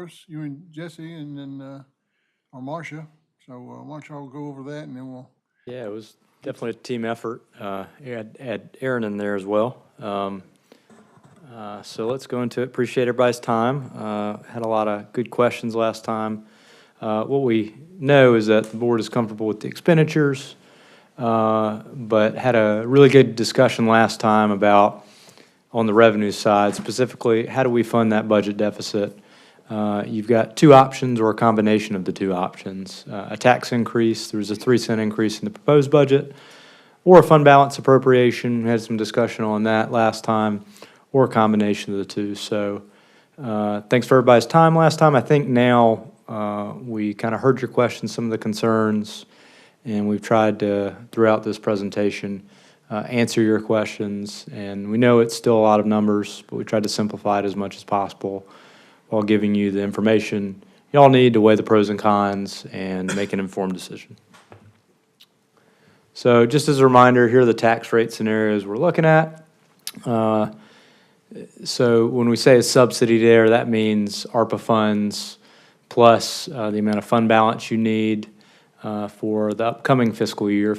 us, you and Jesse, and then, or Marcia. So, why don't y'all go over that, and then we'll, Yeah, it was definitely a team effort. You had Aaron in there as well. So let's go into it. Appreciate everybody's time. Had a lot of good questions last time. What we know is that the board is comfortable with the expenditures, but had a really good discussion last time about, on the revenue side, specifically, how do we fund that budget deficit? You've got two options or a combination of the two options. A tax increase, there was a 3-cent increase in the proposed budget, or a fund balance appropriation. We had some discussion on that last time, or a combination of the two. So thanks for everybody's time last time. I think now we kind of heard your questions, some of the concerns, and we've tried to, throughout this presentation, answer your questions. And we know it's still a lot of numbers, but we tried to simplify it as much as possible while giving you the information y'all need to weigh the pros and cons and make an informed decision. So just as a reminder, here are the tax rate scenarios we're looking at. So when we say a subsidy there, that means ARPA funds plus the amount of fund balance you need for the upcoming fiscal year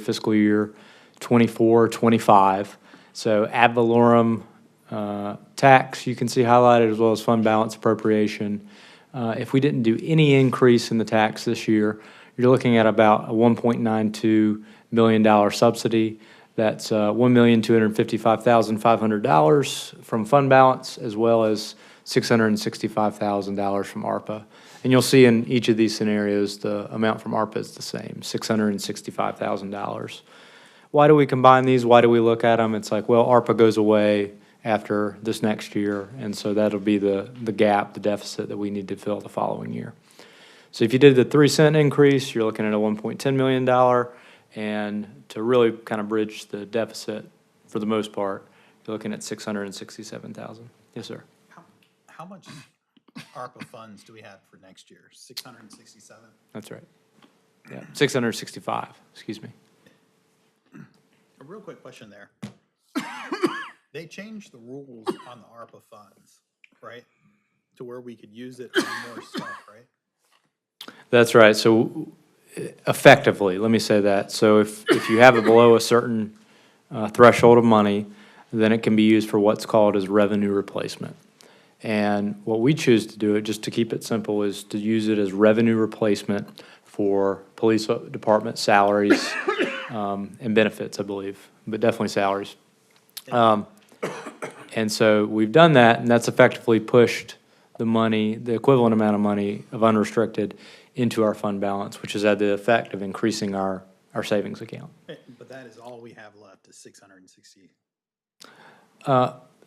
24, 25. So ad valorem tax, you can see highlighted, as well as fund balance appropriation. If we didn't do any increase in the tax this year, you're looking at about a $1.92 million subsidy. That's $1,255,500 from fund balance, as well as $665,000 from ARPA. And you'll see in each of these scenarios, the amount from ARPA is the same, $665,000. Why do we combine these? Why do we look at them? It's like, well, ARPA goes away after this next year, and so that'll be the gap, the deficit that we need to fill the following year. So if you did the 3-cent increase, you're looking at a $1.10 million, and to really kind of bridge the deficit for the most part, you're looking at $667,000. Yes, sir. How much ARPA funds do we have for next year? 667? That's right. Yeah, 665, excuse me. A real quick question there. They changed the rules on the ARPA funds, right? To where we could use it for more stuff, right? That's right. So effectively, let me say that. So if you have it below a certain threshold of money, then it can be used for what's called as revenue replacement. And what we choose to do it, just to keep it simple, is to use it as revenue replacement for police department salaries and benefits, I believe, but definitely salaries. And so we've done that, and that's effectively pushed the money, the equivalent amount of money of unrestricted, into our fund balance, which has had the effect of increasing our savings account. But that is all we have left is 660.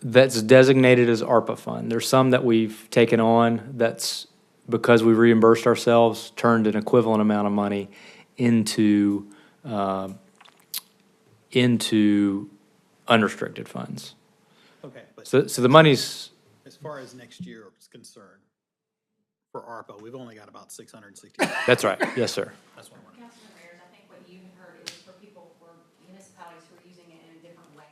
That's designated as ARPA fund. There's some that we've taken on that's, because we reimbursed ourselves, turned an equivalent amount of money into unrestricted funds. Okay, but So the money's, as far as next year is concerned, for ARPA, we've only got about 660. that's right, yes, sir. That's what we're. Councilman Ayers, I think what you had heard is for people, for municipalities who are using it in a different way,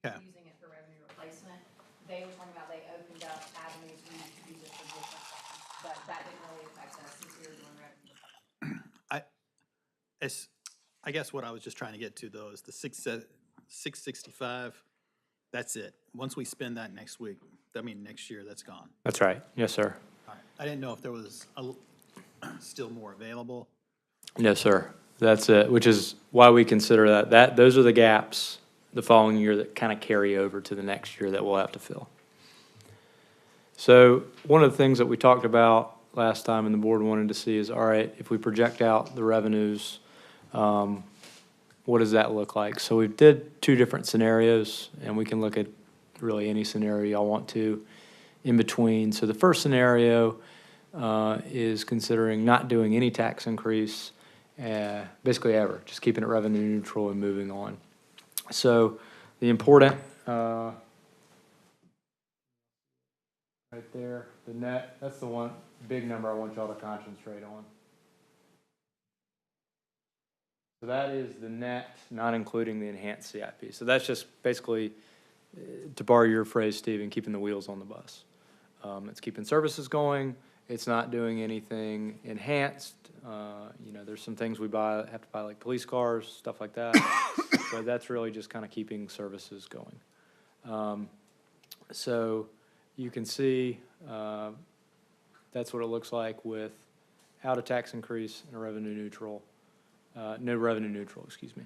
Yeah. using it for revenue replacement, they were talking about they opened up avenues where you could use it for different things, but that didn't really affect us since we were doing revenue replacement. I guess what I was just trying to get to though is the 665, that's it. Once we spend that next week, next year, that's gone. That's right, yes, sir. All right. I didn't know if there was still more available. No, sir. That's it, which is why we consider that those are the gaps the following year that kind of carry over to the next year that we'll have to fill. So one of the things that we talked about last time and the board wanted to see is, all right, if we project out the revenues, what does that look like? So we did 2 different scenarios, and we can look at really any scenario y'all want to in between. So the first scenario is considering not doing any tax increase, basically ever, just keeping it revenue neutral and moving on. So the important, right there, the net, that's the one big number I want y'all to concentrate on. So that is the net, not including the enhanced CIP. So that's just basically, to borrow your phrase, Stephen, keeping the wheels on the bus. It's keeping services going, It's not doing anything enhanced. You know, there's some things we have to buy, like police cars, stuff like that. But that's really just kind of keeping services going. So you can see that's what it looks like without a tax increase and a revenue neutral, no revenue neutral, excuse me.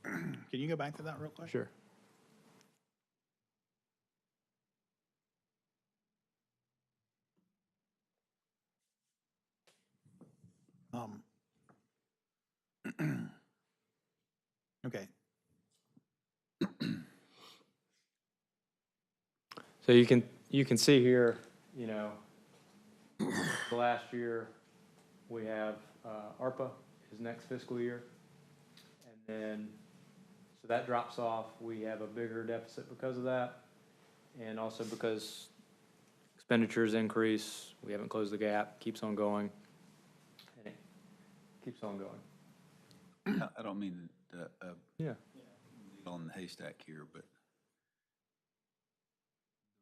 Can you go back to that real quick? Sure. Okay. So you can see here, you know, the last year, we have ARPA is next fiscal year. And then, so that drops off. We have a bigger deficit because of that. And also because expenditures increase, we haven't closed the gap, keeps on going. And it keeps on going. I don't mean to Yeah. needle in the haystack here, but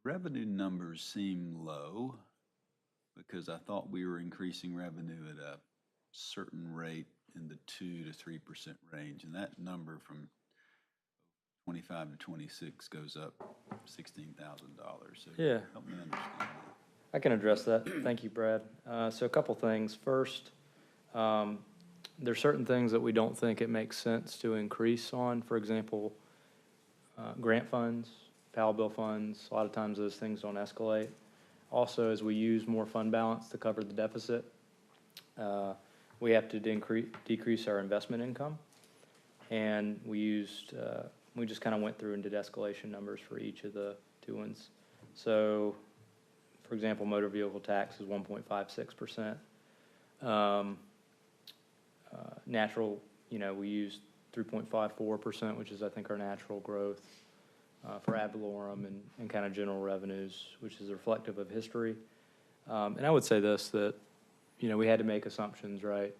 revenue numbers seem low because I thought we were increasing revenue at a certain rate in the 2 to 3% range, and that number from 25 to 26 goes up $16,000. So Yeah. help me understand that. I can address that. Thank you, Brad. So a couple things. First, there's certain things that we don't think it makes sense to increase on. For example, grant funds, PAL bill funds. A lot of times those things don't escalate. Also, as we use more fund balance to cover the deficit, we have to decrease our investment income. And we just kind of went through and did escalation numbers for each of the two ones. So, for example, motor vehicle tax is 1.56%. Natural, you know, we used 3.54%, which is, I think, our natural growth for ad valorem and kind of general revenues, which is reflective of history. And I would say this, that, you know, we had to make assumptions, right?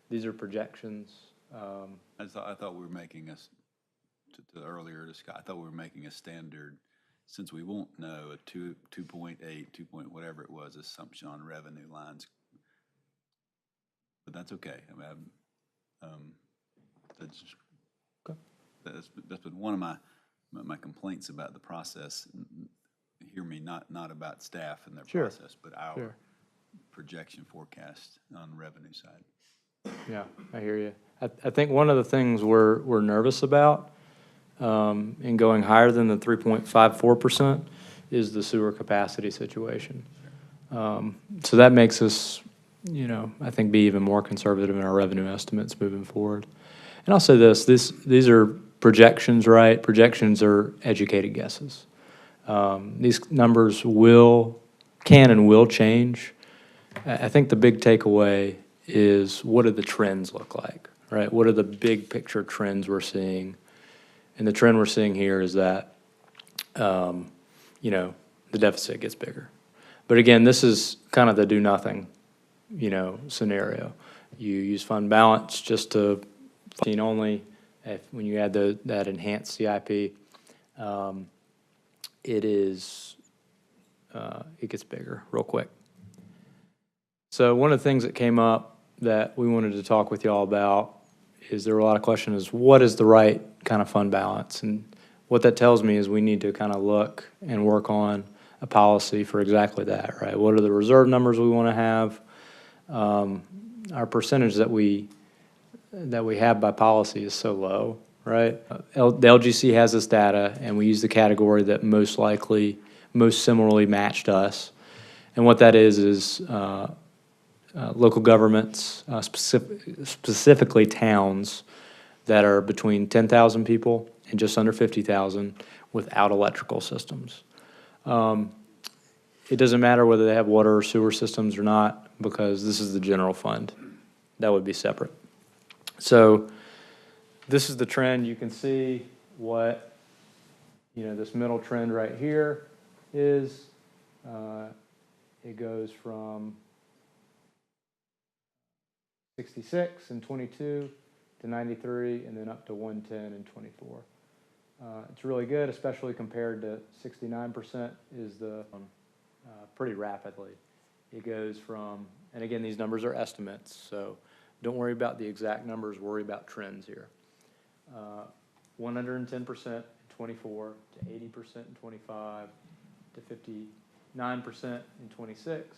These are projections. I thought we were making to the earlier discussion, I thought we were making a standard, since we won't know, a 2.8, 2 point whatever it was, assumption on revenue lines. But that's okay. I mean, Okay. that's been one of my complaints about the process. Hear me, not about staff and their Sure. process, but our Sure. projection forecast on the revenue side. Yeah, I hear you. I think one of the things we're nervous about in going higher than the 3.54% is the sewer capacity situation. So that makes us, you know, I think be even more conservative in our revenue estimates moving forward. And I'll say these are projections, right? Projections are educated guesses. These numbers can and will change. I think the big takeaway is, what do the trends look like, right? What are the big picture trends we're seeing? And the trend we're seeing here is that, you know, the deficit gets bigger. But again, this is kind of the do nothing, you know, scenario. You use fund balance just to only. When you add that enhanced CIP, it gets bigger real quick. So one of the things that came up that we wanted to talk with y'all about is, there were a lot of questions, what is the right kind of fund balance? And what that tells me is we need to kind of look and work on a policy for exactly that, right? What are the reserve numbers we want to have? Our percentage that we have by policy is so low, right? The LGC has this data, and we use the category that most similarly matched us. And what that is local governments, specifically towns that are between 10,000 people and just under 50,000 without electrical systems. It doesn't matter whether they have water or sewer systems or not, because this is the general fund. That would be separate. So this is the trend. You can see what, you know, this middle trend right here is. It goes from 66 and 22 to 93, and then up to 110 and 24. It's really good, especially compared to 69% is the pretty rapidly. It goes from, and again, these numbers are estimates, so don't worry about the exact numbers, worry about trends here. 110% in 24, to 80% in 25, to 59% in 26,